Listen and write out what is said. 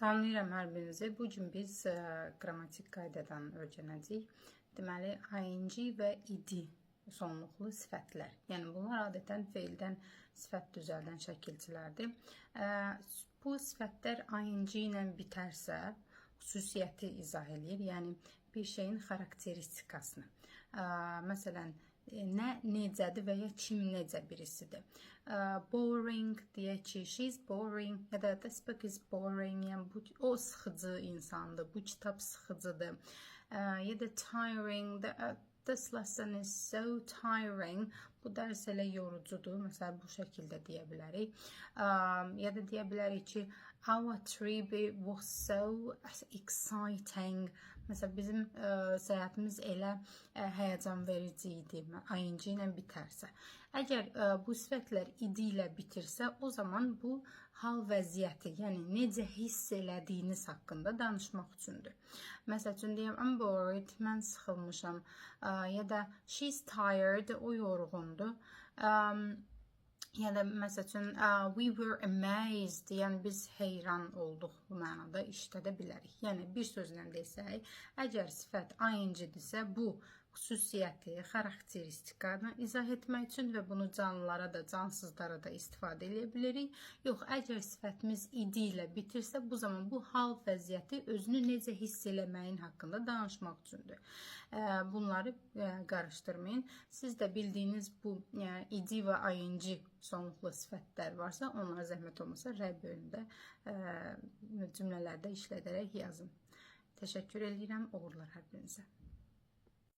Salamlayıram hər birinizi. Bu gün biz qrammatik qaydadan öyrənəcəyik. Deməli, ing və id sonluqlu sifətlər. Yəni bunlar adətən feildən sifət düzəldən şəkilçilərdir. Bu sifətlər ing ilə bitərsə, xüsusiyyəti izah edir. Yəni bir şeyin xarakteristikasını. Məsələn, nə necədir və ya kim necə birisidir. Boring deyək ki, she's boring ya da this book is boring, yəni o sıxıcı insandır, bu kitab sıxıcıdır. Ya da tiring, this lesson is so tiring, bu dərs elə yorucudur. Məsələn, bu şəkildə deyə bilərik. Ya da deyə bilərik ki, our trip was so exciting. Məsələn, bizim səyahətimiz elə həyəcan verici idi. ing ilə bitərsə. Əgər bu sifətlər id ilə bitirsə, o zaman bu hal vəziyyəti, yəni necə hiss elədiyiniz haqqında danışmaq üçündür. Məsəl üçün deyəm, I'm bored, mən sıxılmışam. Ya da she's tired, o yorğundur. Ya da məsəl üçün we were amazed, yəni biz heyran olduq bu mənada işlədə bilərik. Yəni bir sözlə desək, əgər sifət ing-dirsə, bu xüsusiyyəti, xarakteristikanı izah etmək üçün və bunu canlılara da, cansızlara da istifadə edə bilirik. Yox, əgər sifətimiz id ilə bitirsə, bu zaman bu hal vəziyyəti özünü necə hiss eləməyin haqqında danışmaq üçündür. Bunları qarışdırmayın. Siz də bildiyiniz bu id və ing sonluqlu sifətlər varsa, onlara zəhmət olmasa rəy bölümündə cümlələrdə işlədərək yazın. Təşəkkür edirəm, uğurlar hər birinizə.